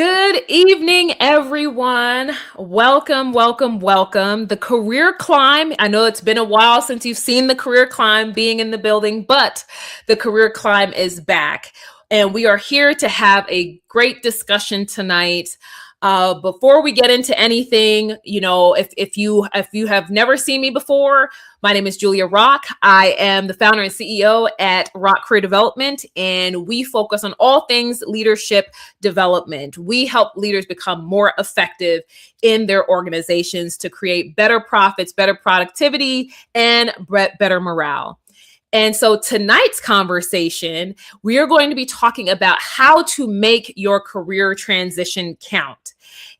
Good evening, everyone. Welcome, welcome, welcome. The Career Climb. I know it's been a while since you've seen the Career Climb being in the building, but the Career Climb is back. And we are here to have a great discussion tonight. Before we get into anything, if you have never seen me before, my name is Julia Rock. I am the founder and CEO at Rock Career Development, and we focus on all things leadership development. We help leaders become more effective in their organizations to create better profits, better productivity, and better morale. And so tonight's conversation, we are going to be talking about how to make your career transition count.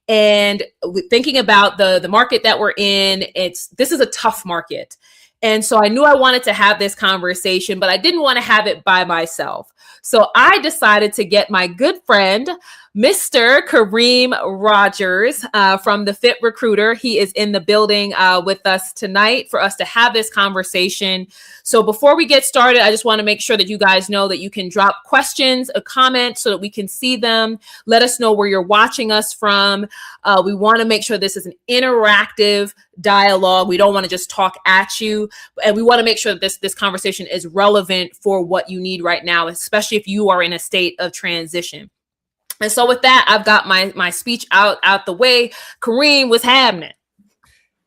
And thinking about the market that we're in, this is a tough market. And so I knew I wanted to have this conversation, but I didn't want to have it by myself. So I decided to get my good friend, Mr. Kareem Rogers from the Fit Recruiter. He is in the building with us tonight for us to have this conversation. So before we get started, I just want to make sure that you guys know that you can drop questions, a comment so that we can see them. Let us know where you're watching us from. We want to make sure this is an interactive dialogue. We don't want to just talk at you, and we want to make sure that this conversation is relevant for what you need right now, especially if you are in a state of transition. And so with that, I've got my speech out the way. Kareem, what's happening?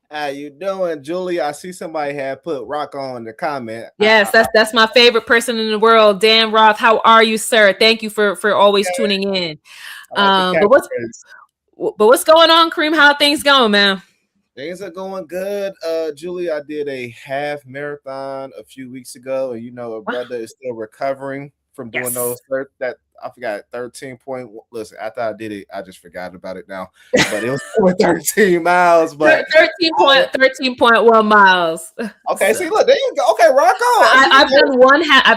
How you doing, Julie? I see somebody had put Rock on the comment. Yes, that's my favorite person in the world, Dan Roth. How are you, sir? Thank you for always tuning in. But what's going on, Kareem? How are things going, man? Things are going good. Julie, I did a half marathon a few weeks ago, and a brother is still recovering from doing those that I forgot 13 point. Listen, after I did it, I just forgot about it now. But it was 13 miles. But 13.1 miles. Okay, see, look, there you go. Okay, rock on. I've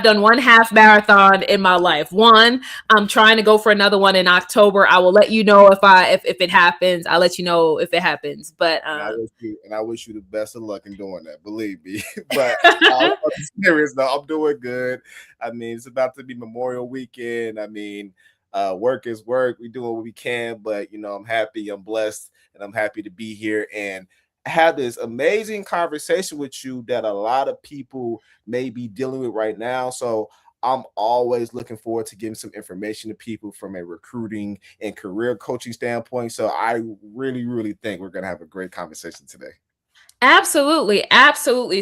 done one half marathon in my life. I'm trying to go for another one in October. I will let you know if it happens. I'll let you know if it happens. But I wish you the best of luck in doing that. Believe me. But I'm serious though. I'm doing good. I mean, it's about to be Memorial Weekend. I mean, work is work. We do what we can, but I'm happy, I'm blessed, and I'm happy to be here and have this amazing conversation with you that a lot of people may be dealing with right now. So I'm always looking forward to giving some information to people from a recruiting and career coaching standpoint. So I really, really think we're going to have a great conversation today. Absolutely.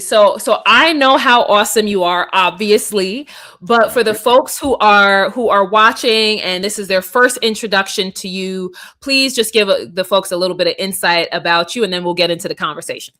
So I know how awesome you are, obviously, but for the folks who are watching and this is their first introduction to you, please just give the folks a little bit of insight about you, and then we'll get into the conversation.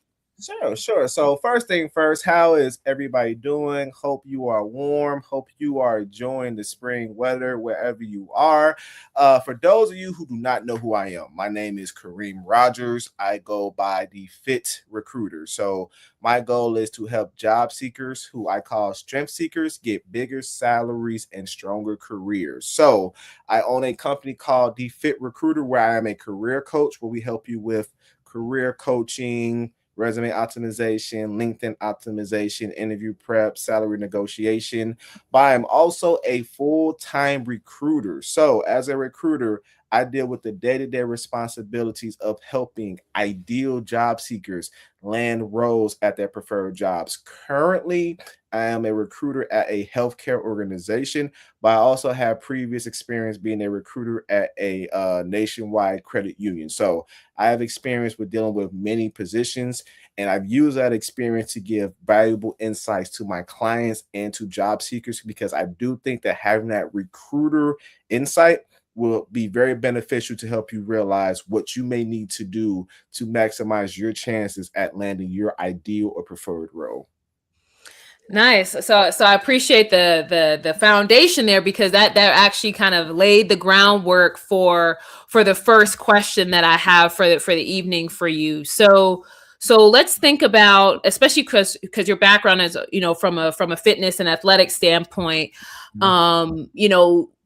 Sure. So first thing first, how is everybody doing? Hope you are warm. Hope you are enjoying the spring weather wherever you are. For those of you who do not know who I am, my name is Kareem Rogers. I go by the Fit Recruiter. So my goal is to help job seekers, who I call strength seekers, get bigger salaries and stronger careers. So I own a company called the Fit Recruiter, where I am a career coach, where we help you with career coaching, resume optimization, LinkedIn optimization, interview prep, salary negotiation. But I'm also a full-time recruiter. So as a recruiter, I deal with the day-to-day responsibilities of helping ideal job seekers land roles at their preferred jobs. Currently, I am a recruiter at a healthcare organization, but I also have previous experience being a recruiter at a nationwide credit union. So I have experience with dealing with many positions, and I've used that experience to give valuable insights to my clients and to job seekers, because I do think that having that recruiter insight will be very beneficial to help you realize what you may need to do to maximize your chances at landing your ideal or preferred role. Nice. So I appreciate the foundation there, because that actually kind of laid the groundwork for the first question that I have for the evening for you. So let's think about, especially because your background is from a fitness and athletic standpoint.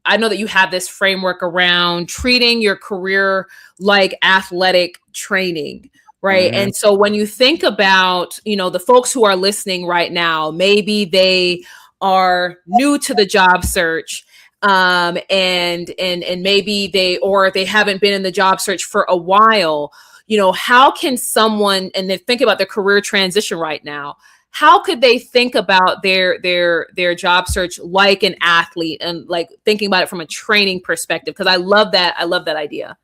I know that you have this framework around treating your career like athletic training, right? Mm-hmm. And so when you think about, the folks who are listening right now, maybe they are new to the job search. and maybe they haven't been in the job search for a while. How can someone, and they think about their career transition right now, how could they think about their job search like an athlete, and like thinking about it from a training perspective? Because I love that idea.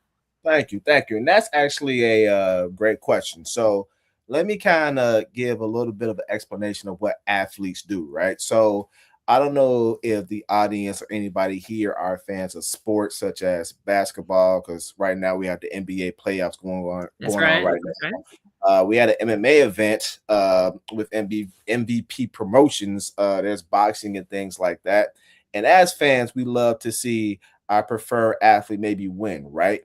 Thank you. And that's actually a great question. So let me kind of give a little bit of an explanation of what athletes do, right? So I don't know if the audience or anybody here are fans of sports such as basketball, because right now we have the NBA playoffs That's going on right. right That's right. now. We had an MMA event with MVP promotions. There's boxing and things like that. And as fans, we love to see our preferred athlete maybe win, right?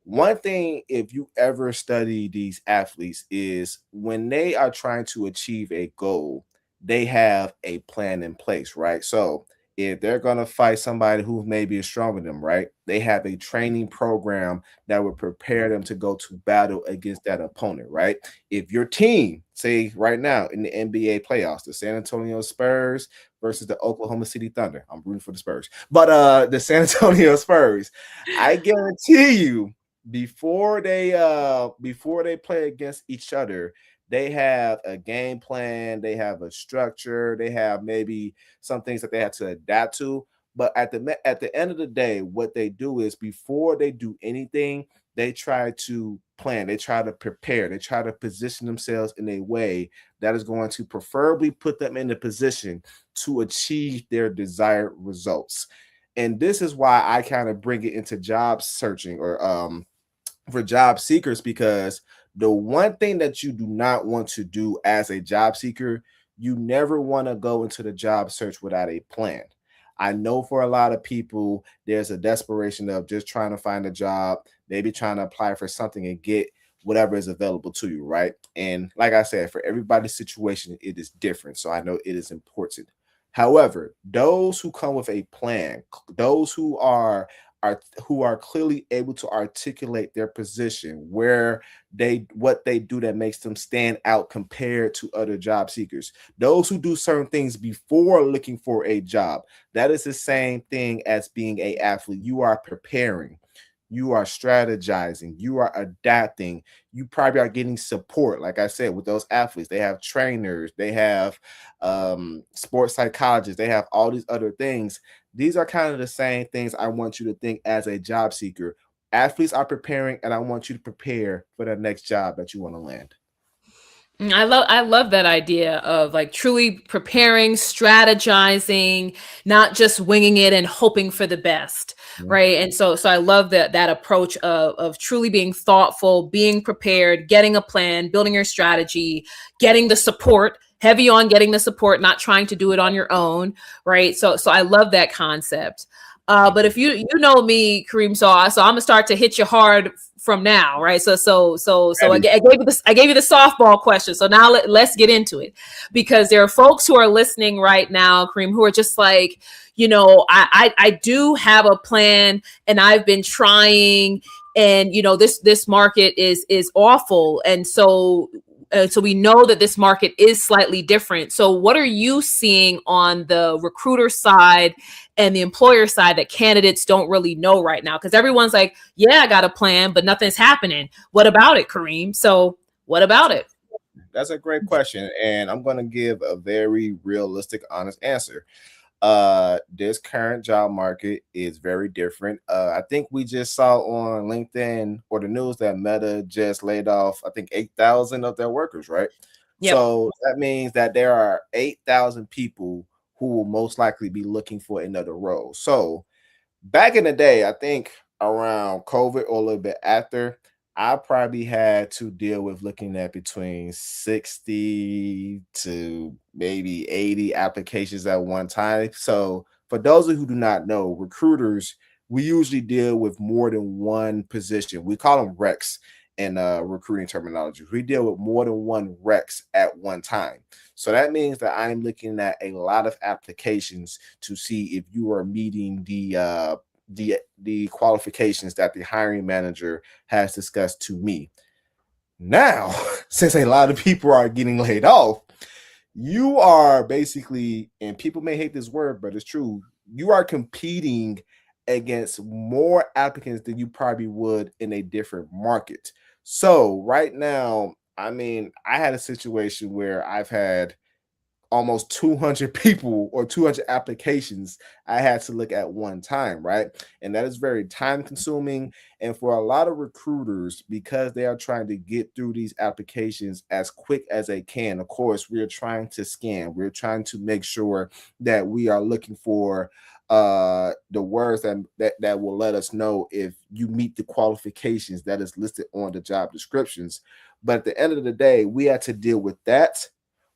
One thing, if you ever study these athletes, is when they are trying to achieve a goal, they have a plan in place, right? So if they're going to fight somebody who maybe is stronger than them, right, they have a training program that would prepare them to go to battle against that opponent, right? If your team, say right now in the NBA playoffs, the San Antonio Spurs versus the Oklahoma City Thunder, I'm rooting for the Spurs, but the San Antonio Spurs, I guarantee you, before they play against each other, they have a game plan, they have a structure, they have maybe some things that they have to adapt to. But at the end of the day, what they do is before they do anything, they try to plan, they try to prepare, they try to position themselves in a way that is going to preferably put them in the position to achieve their desired results. And this is why I kind of bring it into job searching, or for job seekers, because the one thing that you do not want to do as a job seeker, you never want to go into the job search without a plan. I know for a lot of people, there's a desperation of just trying to find a job, maybe trying to apply for something and get whatever is available to you, right? And like I said, for everybody's situation, it is different. So I know it is important. However, those who come with a plan, those who are clearly able to articulate their position, where what they do that makes them stand out compared to other job seekers. Those who do certain things before looking for a job. That is the same thing as being a athlete. You are preparing, you are strategizing, you are adapting, you probably are getting support. Like I said, with those athletes, they have trainers, they have sports psychologists, they have all these other things. These are kind of the same things I want you to think as a job seeker. Athletes are preparing, and I want you to prepare for the next job that you want to land. I love that idea of like truly preparing, strategizing, not just winging it and hoping for the best, Mhm. right? And so I love that approach of truly being thoughtful, being prepared, getting a plan, building your strategy, getting the support, heavy on getting the support, not trying to do it on your own, right? So I love that concept. But Thank you. if you know me, Kareem, so I'm gonna start to hit you hard from now, right? So Ready. I gave you the softball question. So now let's get into it, because there are folks who are listening right now, Kareem, who are just like, I do have a plan, and I've been trying, and this market is awful, and so we know that this market is slightly different. So what are you seeing on the recruiter side and the employer side that candidates don't really know right now? Because everyone's like, yeah, I got a plan, but nothing's happening. What about it, Kareem? So what about it? That's a great question, and I'm going to give a very realistic, honest answer. This current job market is very different. I think we just saw on LinkedIn or the news that Meta just laid off, I think, 8,000 of their workers, right? Yep. So that means that there are 8,000 people who will most likely be looking for another role. So back in the day, I think around COVID or a little bit after, I probably had to deal with looking at between 60 to maybe 80 applications at one time. So, for those of you who do not know, recruiters, we usually deal with more than one position. We call them recs in recruiting terminology. We deal with more than one recs at one time. So that means that I'm looking at a lot of applications to see if you are meeting the qualifications that the hiring manager has discussed to me. Now, since a lot of people are getting laid off, you are basically, and people may hate this word, but it's true. you are competing against more applicants than you probably would in a different market. So right now, I mean, I had a situation where I've had almost 200 people or 200 applications I had to look at one time, right? And that is very time consuming. And for a lot of recruiters, because they are trying to get through these applications as quick as they can, of course, we're trying to scan, we're trying to make sure that we are looking for the words that will let us know if you meet the qualifications that is listed on the job descriptions. But at the end of the day, we had to deal with that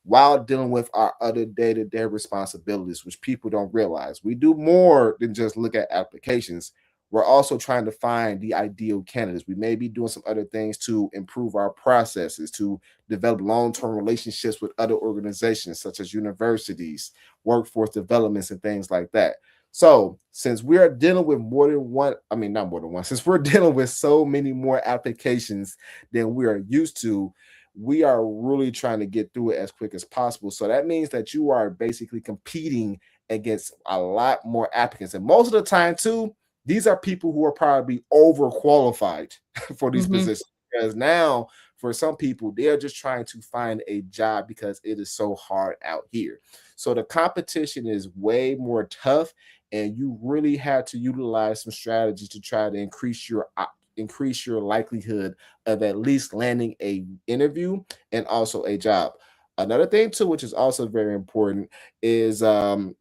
while dealing with our other day-to-day responsibilities, which people don't realize. We do more than just look at applications. We're also trying to find the ideal candidates. We may be doing some other things to improve our processes, to develop long-term relationships with other organizations such as universities, workforce developments, and things like that. So, since we are dealing with more than one, I mean, not more than one, since we're dealing with so many more applications than we are used to, we are really trying to get through it as quick as possible. So that means that you are basically competing against a lot more applicants. And most of the time, too, these are people who are probably overqualified for these Mm-hmm. positions. Because now, for some people, they're just trying to find a job because it is so hard out here. So the competition is way more tough, and you really have to utilize some strategies to try to increase your likelihood of at least landing a interview and also a job. Another thing too, which is also very important, is a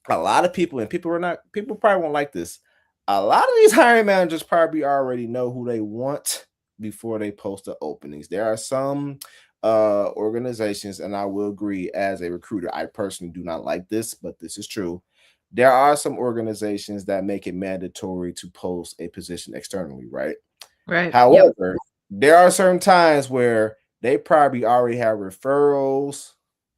lot of people, and people probably won't like this. A lot of these hiring managers probably already know who they want before they post the openings. There are some organizations, and I will agree as a recruiter, I personally do not like this, but this is true. There are some organizations that make it mandatory to post a position externally, right? Right. Yep. However, there are certain times where they probably already have referrals,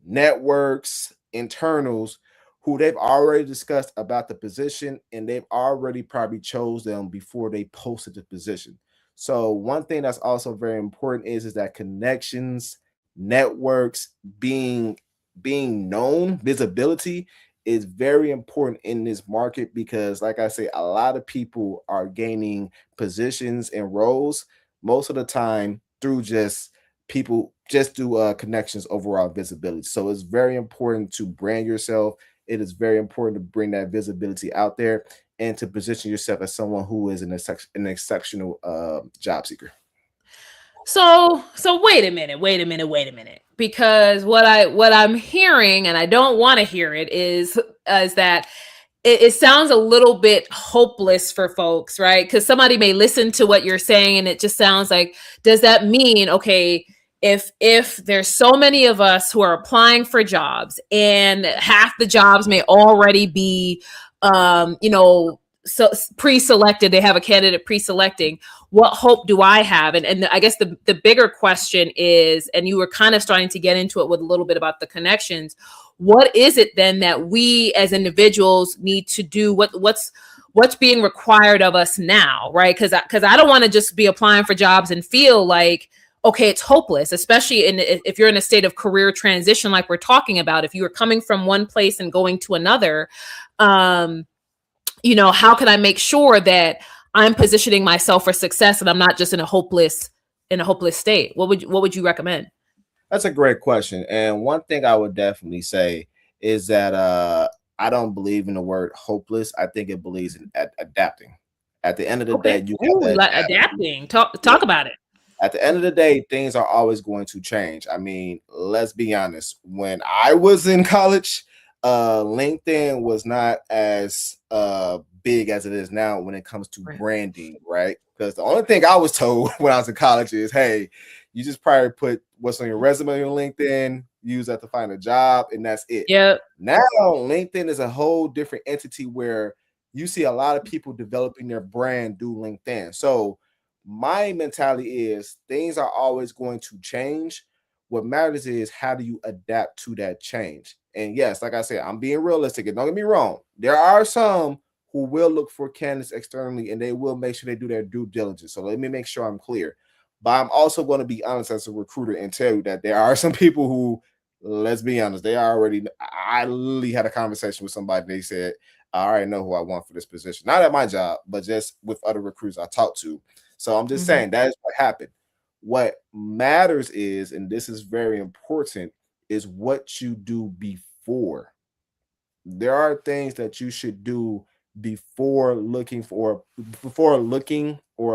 networks, internals who they've already discussed about the position, and they've already probably chose them before they posted the position. So one thing that's also very important is that connections, networks, being being known, visibility is very important in this market because like I say, a lot of people are gaining positions and roles most of the time through just people just through connections, overall visibility. So it's very important to brand yourself. It is very important to bring that visibility out there and to position yourself as someone who is an exceptional job seeker. So wait a minute. Because what I'm hearing, and I don't want to hear it, is that it sounds a little bit hopeless for folks, right? Because somebody may listen to what you're saying, and it just sounds like, does that mean, okay, if there's so many of us who are applying for jobs, and half the jobs may already be, you know, so pre-selected, they have a candidate pre-selecting, what hope do I have? And I guess the bigger question is, and you were kind of starting to get into it with a little bit about the connections, what is it then that we as individuals need to do? What's being required of us now, right? Because I don't want to just be applying for jobs and feel like, okay, it's hopeless, especially if you're in a state of career transition like we're talking about. If you are coming from one place and going to another, um how can I make sure that I'm positioning myself for success and I'm not just in a hopeless state? What would you recommend? That's a great question. And one thing I would definitely say is that I don't believe in the word hopeless. I think it believes in adapting. At the end of the Okay. day, you have Ooh, to like adapt. adapting. Talk about it. At the end of the day, things are always going to change. I mean, let's be honest. When I was in college, LinkedIn was not as big as it is now when it comes to Right. branding, right? Because the only thing I was told when I was in college is, hey, you just probably put what's on your resume on LinkedIn, use that to find a job, and that's it. Yeah. Now, LinkedIn is a whole different entity where you see a lot of people developing their brand through LinkedIn. So my mentality is things are always going to change. What matters is how do you adapt to that change? And yes, like I said, I'm being realistic. And don't get me wrong, there are some who will look for candidates externally and they will make sure they do their due diligence. So let me make sure I'm clear. But I'm also going to be honest as a recruiter and tell you that there are some people who, let's be honest, they already. I literally had a conversation with somebody. They said, I already know who I want for this position. Not at my job, but just with other recruiters I talk to. So I'm just Mhm. saying that is what happened. What matters is, and this is very important, is what you do before. There are things that you should do before looking or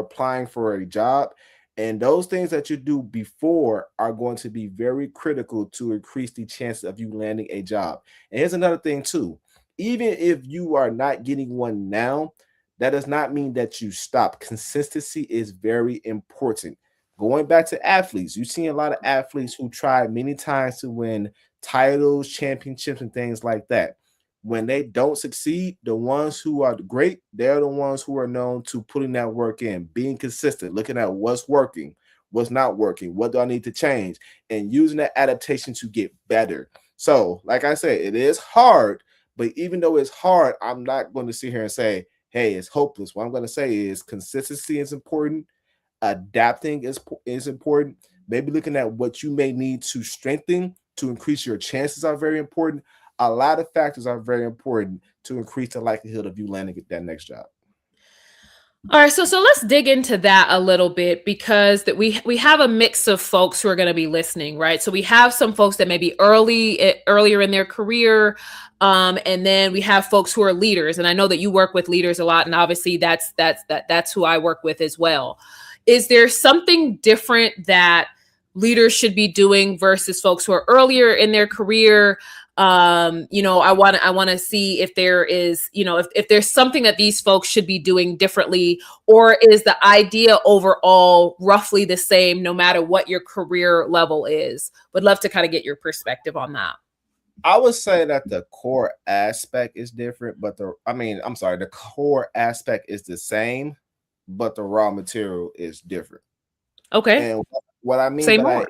applying for a job, and those things that you do before are going to be very critical to increase the chances of you landing a job. And here's another thing too: even if you are not getting one now, that does not mean that you stop. Consistency is very important. Going back to athletes, you've seen a lot of athletes who try many times to win titles, championships, and things like that. When they don't succeed, the ones who are great, they're the ones who are known to putting that work in, being consistent, looking at what's working, what's not working, what do I need to change, and using that adaptation to get better. So, like I said, it is hard, but even though it's hard, I'm not going to sit here and say, hey, it's hopeless. What I'm going to say is consistency is important, adapting is important. Maybe looking at what you may need to strengthen to increase your chances are very important. A lot of factors are very important to increase the likelihood of you landing at that next job. All right, so let's dig into that a little bit because that we have a mix of folks who are going to be listening, right? So we have some folks that may be earlier in their career, and then we have folks who are leaders. And I know that you work with leaders a lot, and obviously that's who I work with as well. Is there something different that leaders should be doing versus folks who are earlier in their career? I want to see if there is, if there's something that these folks should be doing differently, or is the idea overall roughly the same no matter what your career level is? Would love to kind of get your perspective on that. I would say that the core aspect is different, but I'm sorry, the core aspect is the same, but the raw material is different. Okay. And what I mean Say by that more.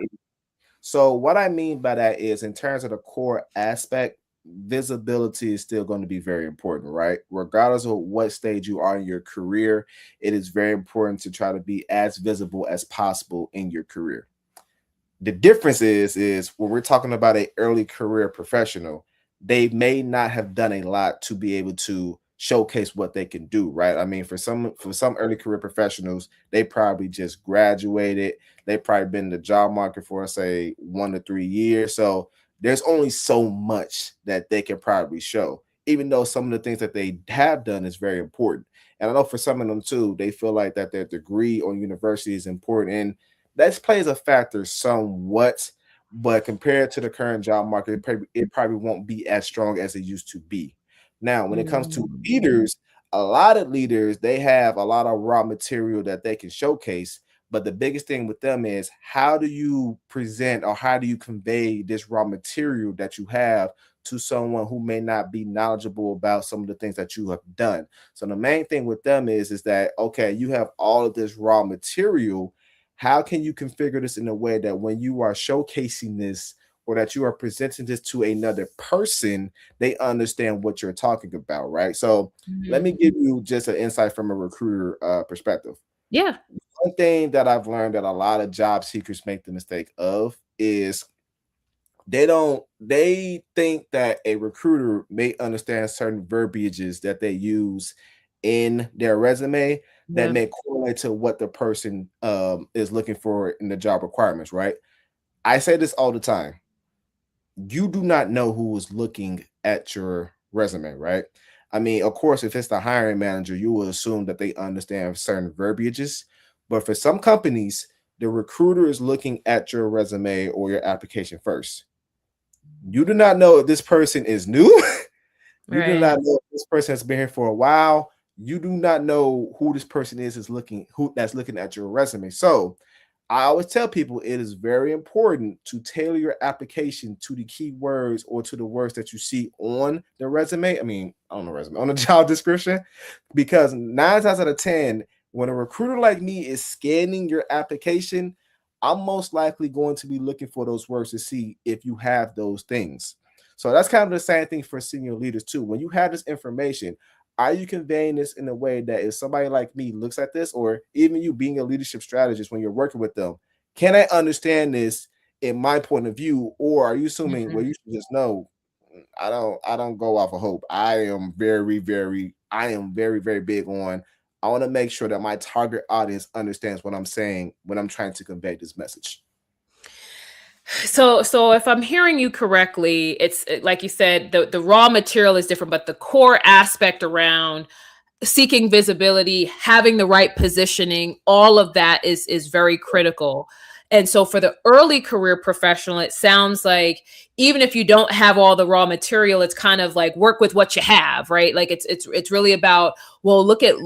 So what I mean by that is in terms of the core aspect, visibility is still going to be very important, right? Regardless of what stage you are in your career, it is very important to try to be as visible as possible in your career. The difference is when we're talking about a early career professional, they may not have done a lot to be able to showcase what they can do, right? I mean, for some early career professionals, they probably just graduated. They've probably been in the job market for say 1 to 3 years. So there's only so much that they can probably show, even though some of the things that they have done is very important. And I know for some of them too, they feel like that their degree on university is important. And that plays a factor somewhat, but compared to the current job market, it probably won't be as strong as it used to be. Now, when it comes to Mm. leaders, a lot of leaders they have a lot of raw material that they can showcase. But the biggest thing with them is how do you present or how do you convey this raw material that you have to someone who may not be knowledgeable about some of the things that you have done. So the main thing with them is that okay, you have all of this raw material. How can you configure this in a way that when you are showcasing this or that you are presenting this to another person, they understand what you're talking about, right? So let Mhm. me give you just an insight from a recruiter perspective. Yeah. One thing that I've learned that a lot of job seekers make the mistake of is they think that a recruiter may understand certain verbiages that they use in their resume that Yeah. may correlate to what the person is looking for in the job requirements, right? I say this all the time. You do not know who is looking at your resume, right? I mean, of course, if it's the hiring manager, you will assume that they understand certain verbiages. But for some companies, the recruiter is looking at your resume or your application first. You do not know if this person is new. You do Right. not know if this person has been here for a while. You do not know who this person is looking who that's looking at your resume. So I always tell people it is very important to tailor your application to the keywords or to the words that you see on the resume. I mean, on the resume, on the job description, because 9 times out of 10, when a recruiter like me is scanning your application, I'm most likely going to be looking for those words to see if you have those things. So that's kind of the same thing for senior leaders too. When you have this information, are you conveying this in a way that if somebody like me looks at this, or even you being a leadership strategist when you're working with them, can I understand this in my point of view? Or are you assuming, well, Mhm. you should just know? I don't go off of hope. I am very, very big on, I want to make sure that my target audience understands what I'm saying when I'm trying to convey this message. So if I'm hearing you correctly, like you said, the raw material is different, but the core aspect around seeking visibility, having the right positioning, all of that is very critical. And so for the early career professional, it sounds like even if you don't have all the raw material, it's kind of like work with what you have, right? Like it's really about, well, look at,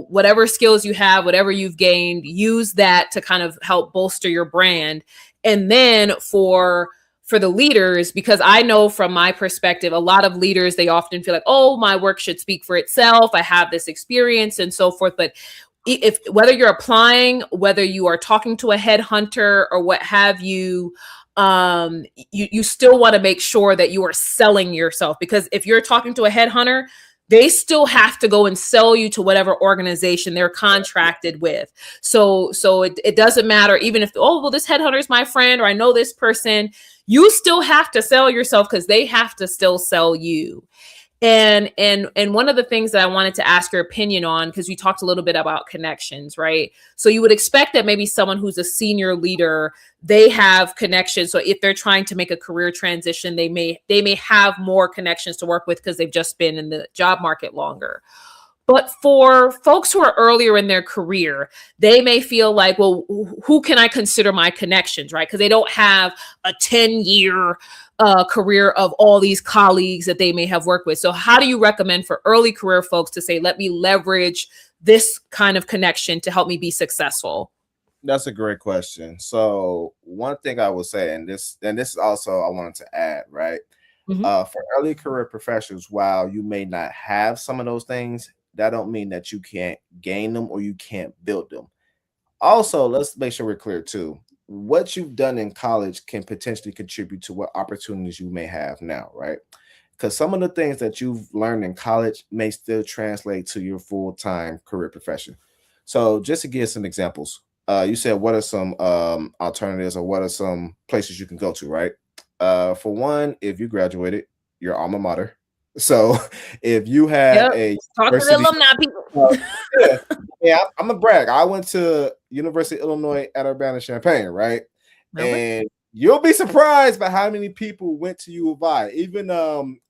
whatever skills you have, whatever you've gained, use that to kind of help bolster your brand. And then for the leaders, because I know from my perspective, a lot of leaders, they often feel like, oh, my work should speak for itself. I have this experience and so forth. But if whether you're applying, whether you are talking to a headhunter or what have you, you still want to make sure that you are selling yourself, because if you're talking to a headhunter, they still have to go and sell you to whatever organization they're contracted with. So it doesn't matter, even if, oh, well, this headhunter is my friend, or I know this person, you still have to sell yourself because they have to still sell you. And one of the things that I wanted to ask your opinion on, because we talked a little bit about connections, right? So you would expect that maybe someone who's a senior leader, they have connections. So if they're trying to make a career transition, they may have more connections to work with because they've just been in the job market longer. But for folks who are earlier in their career, they may feel like, well, who can I consider my connections, right? Because they don't have a 10-year career of all these colleagues that they may have worked with. So how do you recommend for early career folks to say, let me leverage this kind of connection to help me be successful? That's a great question. So one thing I will say, and this is also I wanted to add, right? Mhm. For early career professionals, while you may not have some of those things, that don't mean that you can't gain them or you can't build them. Also, let's make sure we're clear too. What you've done in college can potentially contribute to what opportunities you may have now, right? Because some of the things that you've learned in college may still translate to your full-time career profession. So just to give some examples, you said what are some alternatives or what are some places you can go to, right? For one, if you graduated your alma mater, so if you have Yep. a Talk to the university, alumni people. uh, yeah, yeah, I'm a brag. I went to University of Illinois at Urbana-Champaign, right? Okay. And you'll be surprised by how many people went to U of I. Even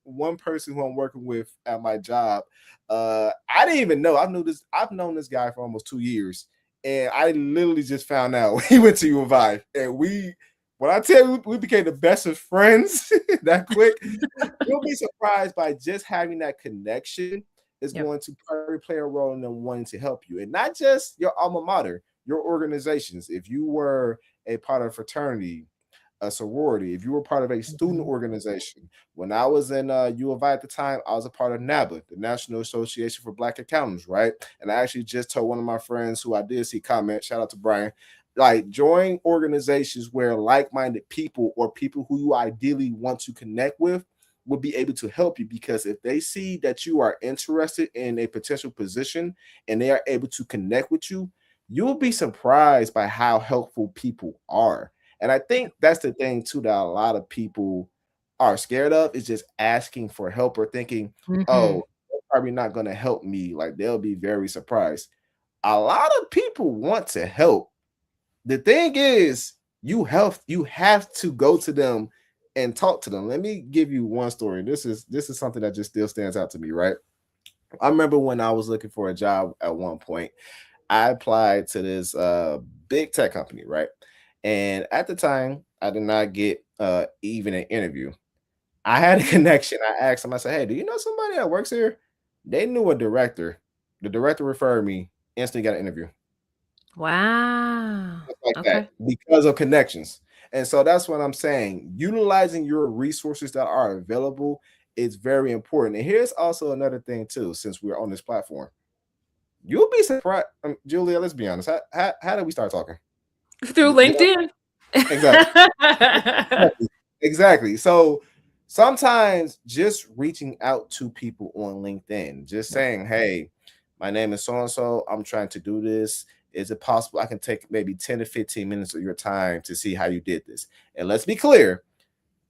one person who I'm working with at my job, I didn't even know. I've known this guy for almost 2 years, and I literally just found out he went to U of I. And when I tell you we became the best of friends that quick, you'll be surprised by just having that connection is Yep. going to probably play a role in them wanting to help you. And not just your alma mater, your organizations. If you were a part of a fraternity, a sorority, if you were part of a student Mhm. organization. When I was in U of I at the time, I was a part of NABA, the National Association for Black Accountants, right? And I actually just told one of my friends who I did see comment, shout out to Brian, like join organizations where like-minded people or people who you ideally want to connect with will be able to help you, because if they see that you are interested in a potential position and they are able to connect with you, you'll be surprised by how helpful people are. And I think that's the thing too that a lot of people are scared of, is just asking for help or thinking, Mhm. oh, they're probably not going to help me. Like they'll be very surprised. A lot of people want to help. The thing is, you have to go to them and talk to them. Let me give you one story. This is something that just still stands out to me, right? I remember when I was looking for a job at one point, I applied to this big tech company, right? And at the time, I did not get even an interview. I had a connection. I asked them, I said, hey, do you know somebody that works here? They knew a director. The director referred me, instantly got an interview. Wow. Stuff like that Okay. because of connections. And so that's what I'm saying. Utilizing your resources that are available is very important. And here's also another thing too, since we're on this platform. You'll be surprised, Julia. Let's be honest. How did we start talking? Through Did I, LinkedIn. exactly. Exactly. Exactly. So sometimes just reaching out to people on LinkedIn, just Yep. saying, hey, my name is so and so. I'm trying to do this. Is it possible I can take maybe 10 to 15 minutes of your time to see how you did this? And let's be clear,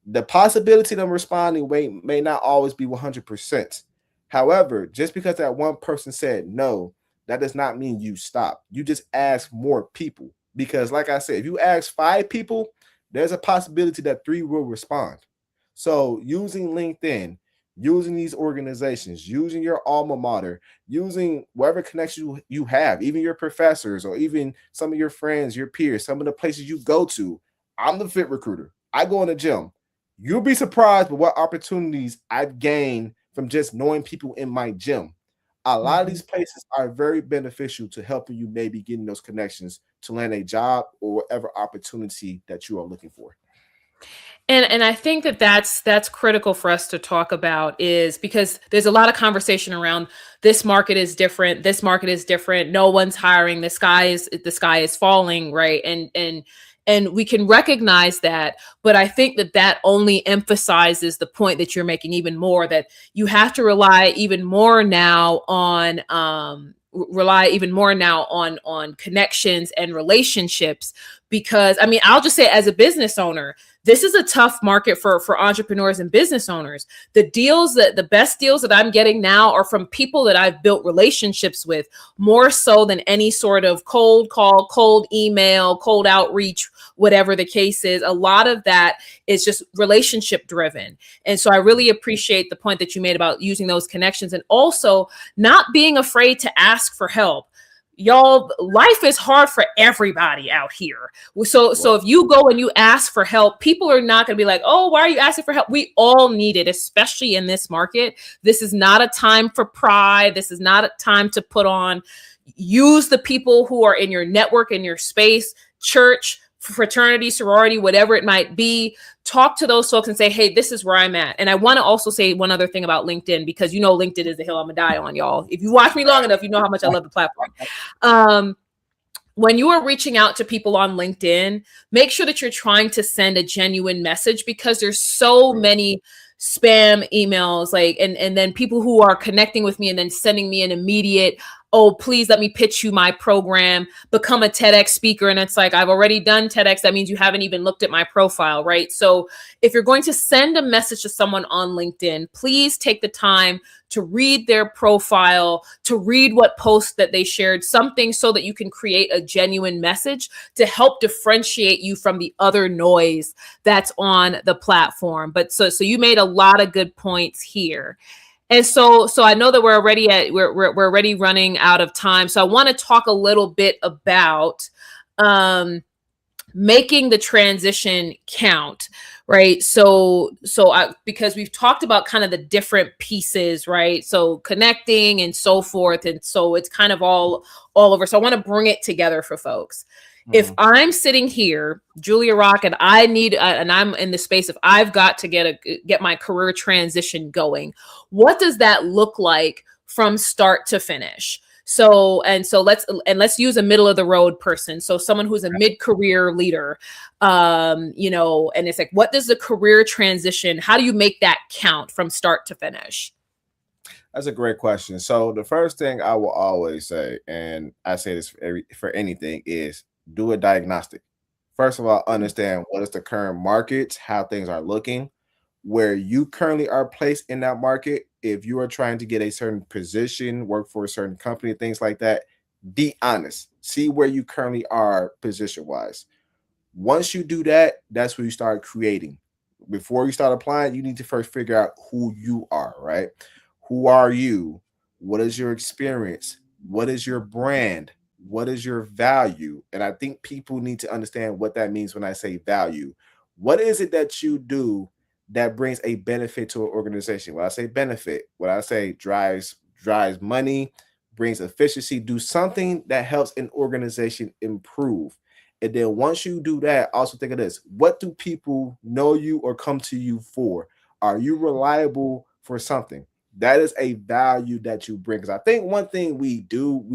The possibility of them responding may not always be 100%. However, just because that one person said no, that does not mean you stop. You just ask more people. Because, like I said, if you ask 5 people, there's a possibility that 3 will respond. So, using LinkedIn, using these organizations, using your alma mater, using whatever connection you have, even your professors or even some of your friends, your peers, some of the places you go to. I'm the fit recruiter. I go in the gym. You'll be surprised with what opportunities I've gained from just knowing people in my gym. A lot of Mhm. these places are very beneficial to helping you maybe getting those connections to land a job or whatever opportunity that you are looking for. And I think that that's critical for us to talk about, is because there's a lot of conversation around this market is different, this market is different, no one's hiring, the sky is falling, right? And we can recognize that, but I think that that only emphasizes the point that you're making even more, that you have to rely even more now on connections and relationships. Because I mean, I'll just say, as a business owner, this is a tough market for entrepreneurs and business owners. The best deals that I'm getting now are from people that I've built relationships with, more so than any sort of cold call, cold email, cold outreach, whatever the case is. A lot of that is just relationship driven. And so I really appreciate the point that you made about using those connections, and also not being afraid to ask for help. Y'all, life is hard for everybody out here. So Well, if you go and you ask for help, people are not going to be like, "Oh, why are you asking for help?" We all need it, especially in this market. This is not a time for pride. This is not a time to put on. Use the people who are in your network, in your space, church, fraternity, sorority, whatever it might be. Talk to those folks and say, "Hey, this is where I'm at." And I want to also say one other thing about LinkedIn, because LinkedIn is the hill I'm gonna die on, y'all. If you watch me long enough, you know how much I love the platform. Um, when you are reaching out to people on LinkedIn, make sure that you're trying to send a genuine message, because there's so many spam emails, like, and then people who are connecting with me and then sending me an immediate, "Oh, please let me pitch you my program, become a TEDx speaker." And it's like, I've already done TEDx. That means you haven't even looked at my profile, right? So if you're going to send a message to someone on LinkedIn, please take the time to read their profile, to read what posts that they shared, something so that you can create a genuine message to help differentiate you from the other noise that's on the platform. But so you made a lot of good points here. And so I know that we're already running out of time. So I want to talk a little bit about um making the transition count, right? Because we've talked about kind of the different pieces, right? So connecting and so forth, and so it's kind of all over. So I want to bring it together for folks. If mhm. I'm sitting here, Julia Rock, and and I'm in the space of, I've got to get my career transition going, what does that look like from start to finish? So let's use a middle of the road person. So someone who's a mid-career leader, and it's like, what does the career transition, how do you make that count from start to finish? That's a great question. So the first thing I will always say, and I say this for anything, is do a diagnostic. First of all, understand what is the current market, how things are looking, where you currently are placed in that market. If you are trying to get a certain position, work for a certain company, things like that, be honest. See where you currently are position wise. Once you do that, that's where you start creating. Before you start applying, you need to first figure out who you are, right? Who are you? What is your experience? What is your brand? What is your value? And I think people need to understand what that means when I say value. What is it that you do that brings a benefit to an organization? When I say benefit, what I say drives money, brings efficiency, do something that helps an organization improve. And then once you do that, also think of this. What do people know you or come to you for? Are you reliable for something? That is a value that you bring. Because I think one thing we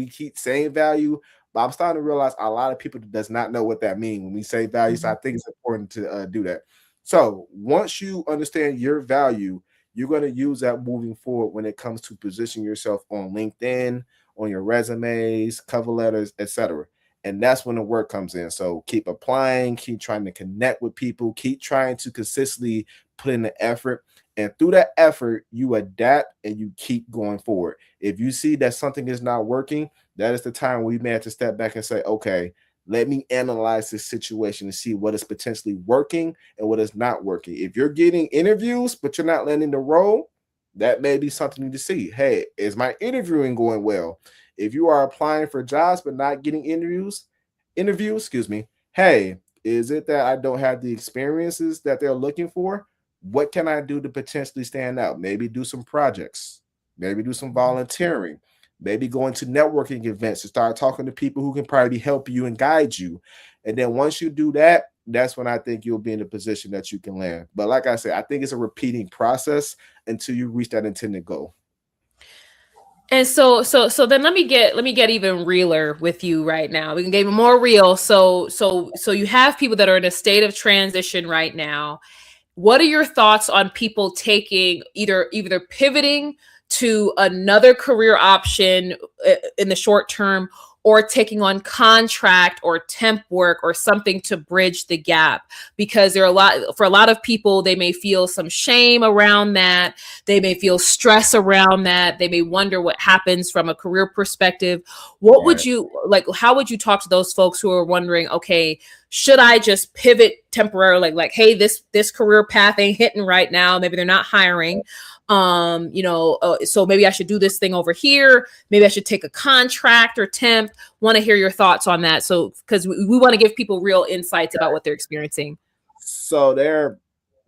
keep saying value, but I'm starting to realize a lot of people does not know what that means when we say value. So I Mhm. think it's important to do that. So once you understand your value, you're going to use that moving forward when it comes to position yourself on LinkedIn, on your resumes, cover letters, etc. And that's when the work comes in. So keep applying, keep trying to connect with people, keep trying to consistently put in the effort. And through that effort, you adapt and you keep going forward. If you see that something is not working, that is the time we may have to step back and say, okay, let me analyze this situation and see what is potentially working and what is not working. If you're getting interviews, but you're not landing the role, that may be something you need to see. Hey, is my interviewing going well? If you are applying for jobs but not getting excuse me, hey, is it that I don't have the experiences that they're looking for? What can I do to potentially stand out? Maybe do some projects, maybe do some volunteering, maybe go into networking events to start talking to people who can probably help you and guide you. And then once you do that, that's when I think you'll be in a position that you can land. But like I said, I think it's a repeating process until you reach that intended goal. And so then let me get even realer with you right now. We can get even more real. So you have people that are in a state of transition right now. What are your thoughts on people taking either pivoting to another career option in the short term, or taking on contract or temp work or something to bridge the gap? Because for a lot of people, they may feel some shame around that. They may feel stress around that. They may wonder what happens from a career perspective. What would Right. you like? How would you talk to those folks who are wondering, okay, should I just pivot temporarily? Like, hey, this career path ain't hitting right now. Maybe they're not hiring. So maybe I should do this thing over here. Maybe I should take a contract or temp. Want to hear your thoughts on that. So, because we want to give people real insights about what they're experiencing. So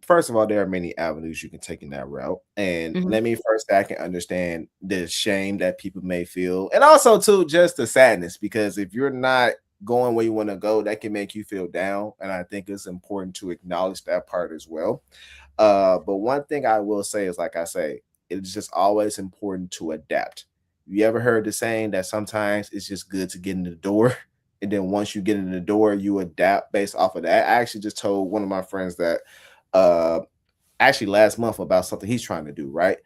first of all, there are many avenues you can take in that route. And Mhm. let me first say I can understand the shame that people may feel. And also too, just the sadness, because if you're not going where you want to go, that can make you feel down. And I think it's important to acknowledge that part as well. But one thing I will say is, like I say, it's just always important to adapt. You ever heard the saying that sometimes it's just good to get in the door? And then once you get in the door, you adapt based off of that. I actually just told one of my friends that uh actually last month about something he's trying to do, right?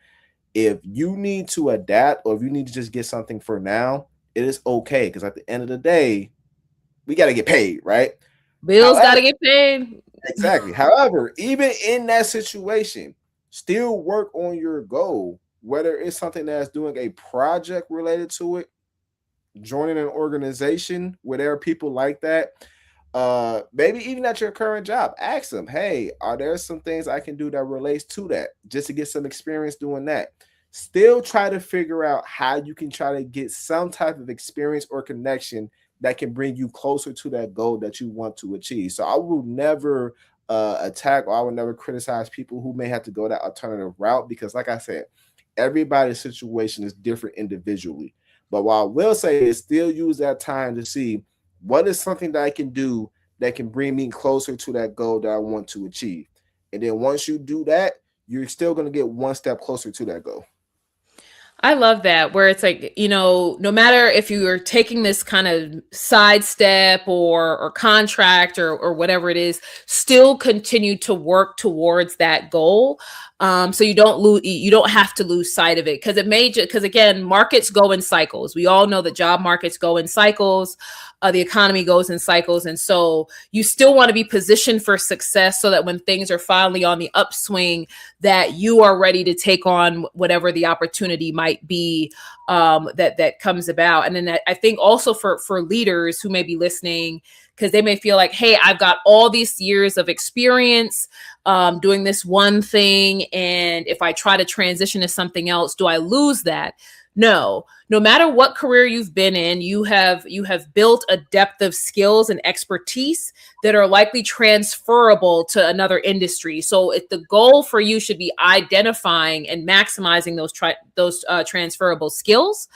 If you need to adapt or if you need to just get something for now, it is okay, because at the end of the day, we got to get paid, right? Bills got However, to get paid. exactly. However, even in that situation, still work on your goal, whether it's something that's doing a project related to it, joining an organization where there are people like that. Maybe even at your current job, ask them, hey, are there some things I can do that relates to that, just to get some experience doing that? Still try to figure out how you can try to get some type of experience or connection that can bring you closer to that goal that you want to achieve. So I will never attack, or I will never criticize people who may have to go that alternative route, because like I said, everybody's situation is different individually. But what I will say is still use that time to see what is something that I can do that can bring me closer to that goal that I want to achieve. And then once you do that, you're still going to get one step closer to that goal. I love that, where it's like, no matter if you are taking this kind of sidestep or contract or whatever it is, still continue to work towards that goal. So you don't have to lose sight of it, because because again, markets go in cycles. We all know that job markets go in cycles. The economy goes in cycles. And so you still want to be positioned for success, so that when things are finally on the upswing, that you are ready to take on whatever the opportunity might be, that comes about. And then I think also for leaders who may be listening, because they may feel like, hey, I've got all these years of experience doing this one thing, and if I try to transition to something else, do I lose that? No matter what career you've been in, you have built a depth of skills and expertise that are likely transferable to another industry. So if the goal for you should be identifying and maximizing those transferable skills,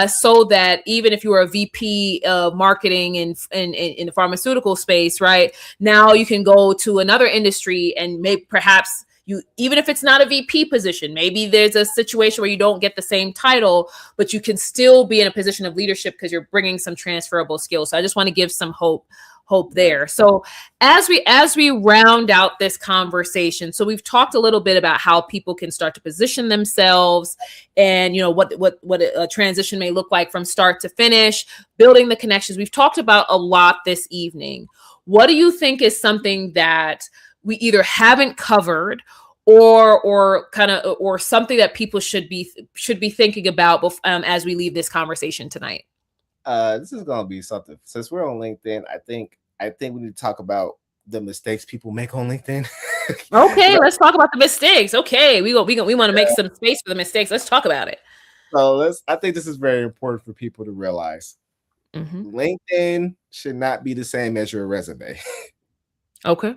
so that even if you were a VP of marketing in the pharmaceutical space, right, now you can go to another industry and maybe perhaps you, even if it's not a VP position, maybe there's a situation where you don't get the same title, but you can still be in a position of leadership because you're bringing some transferable skills. So I just want to give some hope hope Right. there. So as we round out this conversation, so we've talked a little bit about how people can start to position themselves, and what a transition may look like from start to finish, building the connections. We've talked about a lot this evening. What do you think is something that we either haven't covered, or something that people should be thinking about as we leave this conversation tonight? This is gonna be something. Since we're on LinkedIn, I think we need to talk about the mistakes people make on LinkedIn. Okay, So, let's talk about the mistakes. Okay, we want to make some space for the mistakes. Let's talk about it. I think this is very important for people to realize. Hmm. LinkedIn should not be the same as your resume. Okay.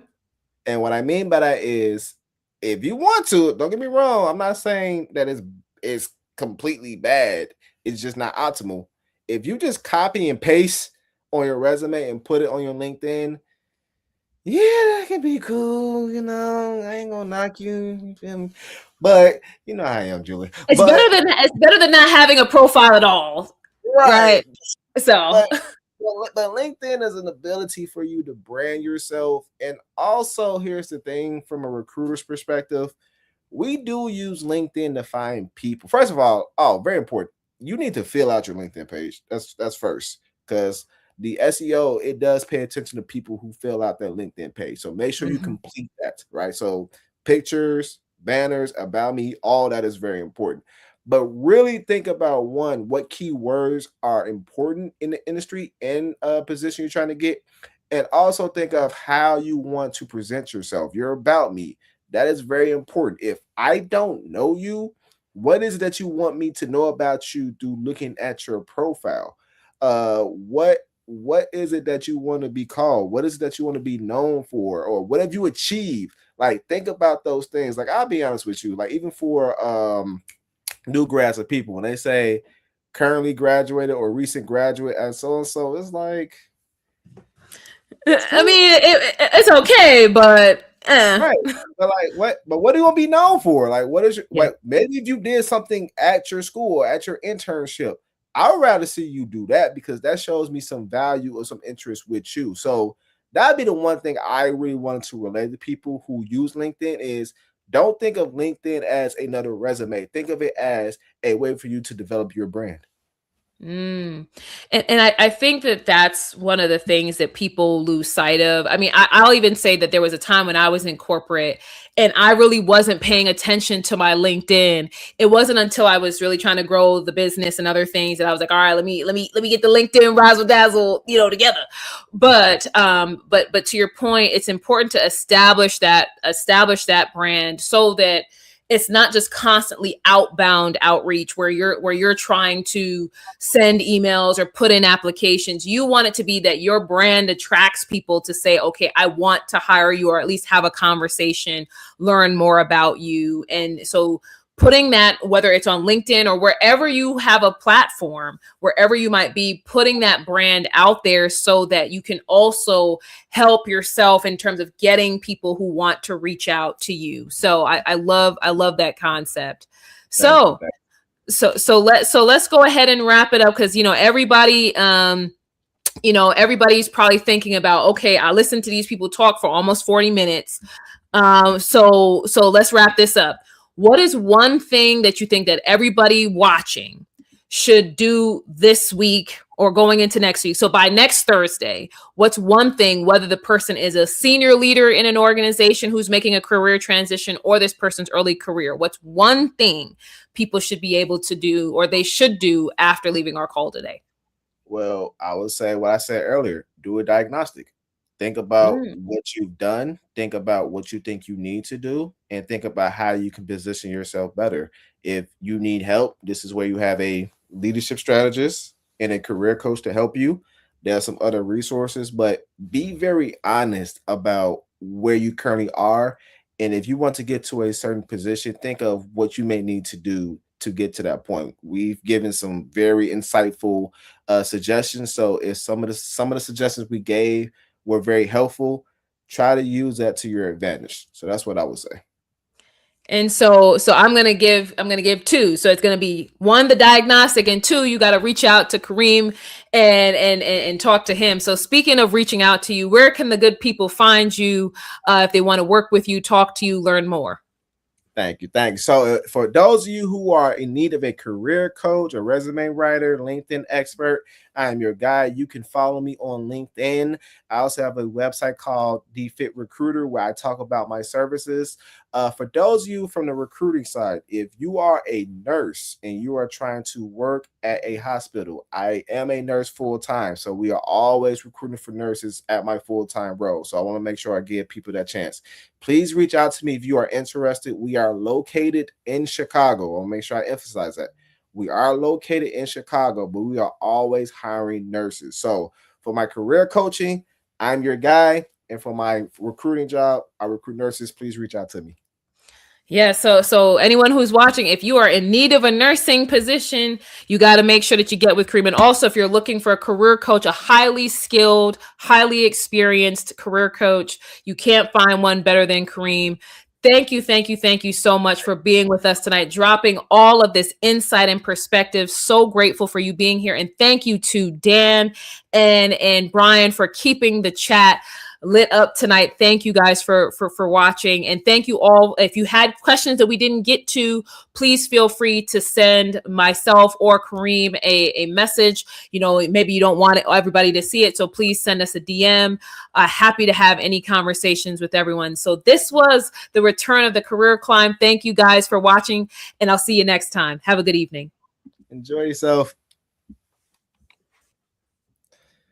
And what I mean by that is, if you want to, don't get me wrong, I'm not saying that it's completely bad. It's just not optimal. If you just copy and paste on your resume and put it on your LinkedIn, yeah, that can be cool. I ain't gonna knock you. You feel me? But you know how I am, Julie. But It's better than not having a profile at all, right, right? So, but but LinkedIn is an ability for you to brand yourself. And also, here's the thing from a recruiter's perspective, we do use LinkedIn to find people. First of all, very important, you need to fill out your LinkedIn page. That's first, because the SEO, it does pay attention to people who fill out that LinkedIn page. So make sure you mhm. complete that, right? So pictures, banners, about me, all that is very important. But really think about, one, what keywords are important in the industry and position you're trying to get. And also think of how you want to present yourself. Your about me. That is very important. If I don't know you, what is it that you want me to know about you through looking at your profile? What is it that you want to be called? What is it that you want to be known for? Or what have you achieved? Like, think about those things. Like, I'll be honest with you, like, even for new grads of people, when they say currently graduated or recent graduate and so and so, it's like, it's I cool. mean, it's okay, but Right. But like what, but what are you gonna be known for? Like, what is your, yeah. what, maybe if you did something at your school or at your internship, I would rather see you do that, because that shows me some value or some interest with you. So that'd be the one thing I really wanted to relate to people who use LinkedIn is, don't think of LinkedIn as another resume. Think of it as a way for you to develop your brand. Mm. And I think that that's one of the things that people lose sight of. I mean, I'll even say that there was a time when I was in corporate and I really wasn't paying attention to my LinkedIn. It wasn't until I was really trying to grow the business and other things that I was like, all right, let me get the LinkedIn razzle dazzle, together. But to your point, it's important to establish that brand so that it's not just constantly outbound outreach where you're trying to send emails or put in applications. You want it to be that your brand attracts people to say, okay, I want to hire you, or at least have a conversation, learn more about you. And so putting that, whether it's on LinkedIn or wherever you have a platform, wherever you might be, putting that brand out there so that you can also help yourself in terms of getting people who want to reach out to you. So I love that concept. Thank you. So let's go ahead and wrap it up, because everybody's probably thinking about, okay, I listened to these people talk for almost 40 minutes. So let's wrap this up. What is one thing that you think that everybody watching should do this week or going into next week? So by next Thursday, what's one thing, whether the person is a senior leader in an organization who's making a career transition or this person's early career, what's one thing people should be able to do or they should do after leaving our call today? Well, I would say what I said earlier, do a diagnostic. Think about Mm. what you've done, think about what you think you need to do, and think about how you can position yourself better. If you need help, this is where you have a leadership strategist and a career coach to help you. There are some other resources, but be very honest about where you currently are. And if you want to get to a certain position, think of what you may need to do to get to that point. We've given some very insightful suggestions. So if some of the suggestions we gave were very helpful, try to use that to your advantage. So that's what I would say. And so I'm gonna give two. So it's gonna be one, the diagnostic, and two, you gotta reach out to Kareem and talk to him. So speaking of reaching out to you, where can the good people find you if they want to work with you, talk to you, learn more? Thank you. Thank you. So, for those of you who are in need of a career coach, a resume writer, LinkedIn expert, I am your guy. You can follow me on LinkedIn. I also have a website called The Fit Recruiter where I talk about my services. For those of you from the recruiting side, if you are a nurse and you are trying to work at a hospital, I am a nurse full time. So, we are always recruiting for nurses at my full time role. So, I want to make sure I give people that chance. Please reach out to me if you are interested. We are located in Chicago. I'll make sure I emphasize that. We are located in Chicago, but we are always hiring nurses. So for my career coaching, I'm your guy. And for my recruiting job, I recruit nurses. Please reach out to me. Yeah, so anyone who's watching, if you are in need of a nursing position, you got to make sure that you get with Kareem. And also, if you're looking for a career coach, a highly skilled, highly experienced career coach, you can't find one better than Kareem. Thank you so much for being with us tonight, dropping all of this insight and perspective. So grateful for you being here. And thank you to Dan and Brian for keeping the chat lit up tonight. Thank you guys for watching, and thank you all. If you had questions that we didn't get to, please feel free to send myself or Kareem a message. You know, maybe you don't want everybody to see it, so please send us a DM. Happy to have any conversations with everyone. So this was the return of the Career Climb. Thank you guys for watching, and I'll see you next time. Have a good evening. Enjoy yourself.